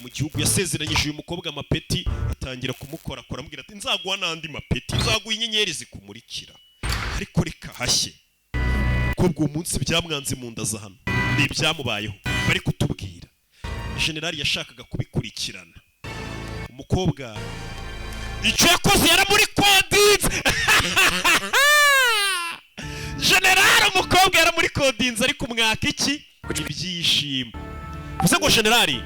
mu gihugu yasezeranyije uyu mukobwa amapeti atangira kumukora amubwira ati nzaguha n'andi mapeti nzaguha inyenyeri zikumurikira ariko reka hashye kobwa uwo munsi byamwanze mu nda za hano ni ibyamubayeho bari kutubwira generali yashakaga kubikurikirana umukobwa icyo yakoze yaramuri kodinze generali umukobwa yaramuri kodinze ariko umwaka iki ibyishimo bivuze ngo generali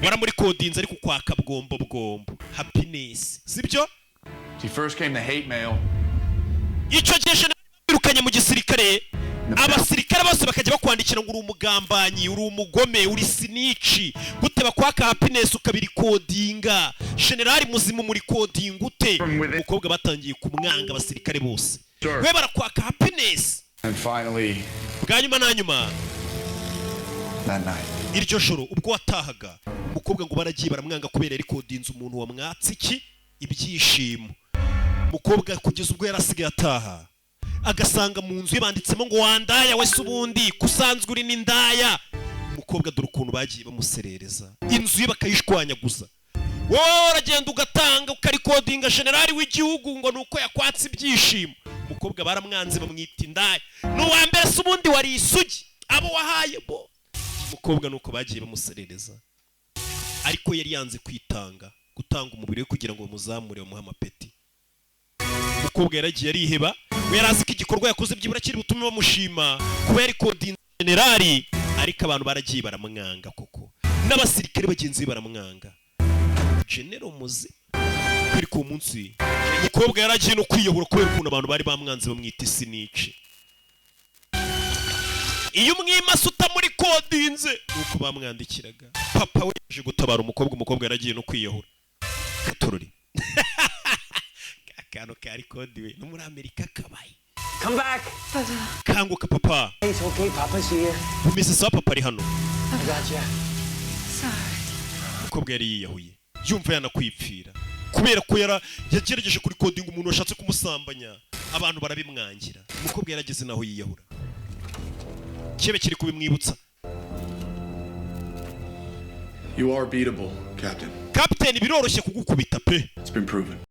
waramuri kodinze ariko kwaka bwombo happiness sibyo She first came the hate mail. icyo gihe generali birukanye mu gisirikare abasirikare bose bakajya bakwandikira ngo uri umugambanyi uri umugome uri sinici gute bakwaka happiness ukabiri kodinga generali muzima muri kodinga ute umukobwa batangiye kumwanga abasirikare bose we barakwaka happiness And finally, bwanyuma na nyuma that night. iryo joro ubwo watahaga umukobwa ngo baragiye baramwanga kubera ari kodinze umuntu wamwatse iki ibyishimo umukobwa kugeza ubwo yarasigaye ataha agasanga mu nzu banditsemo ngo wandaya wese ubundi kusanzwe uri n'indaya umukobwa dore ukuntu bagiye bamuserereza inzu ye bakayishwanyaguza wowe uragenda ugatanga ukarikodinga generali w'igihugu ngo nuko yakwatse ibyishimo umukobwa baramwanze bamwita indaya n'uwa mbere se ubundi wari isugi abo wahaye bo umukobwa nuko bagiye bamuserereza ariko yari yanze kwitanga gutanga umubiri we kugira ngo bamuzamure bamuhe amapeti umukobwa yaragiye ariheba we yarazi ko igikorwa yakoze byibura kiri butume bamushima kuba yari kodinze generali ariko abantu baragiye baramwanga koko n'abasirikare bagenzi be baramwanga genero muzima ariko uwo munsi umukobwa yaragiye no kwiyahura kubera ukuntu abantu bari bamwanze bamwita isinici iyo umwimasi utamuri kodinze nuko bamwandikiraga papa we yaje gutabara umukobwa yaragiye no kwiyahura katorori kakano kari kodiwe no muri Amerika kabaye Come back. kanguka papa It's okay, Papa's here. umeze sa papa ari hano I got you. Sorry. umukobwa yari yiyahuye yumva yanakwipfira kubera ko yagerageje kuri kodinga umuntu washatse kumusambanya abantu barabimwangira umukobwa yarageze naho yiyahura kibe kiri kubimwibutsa You are beatable, Captain. Captain biroroshye kugukubita pe It's been proven.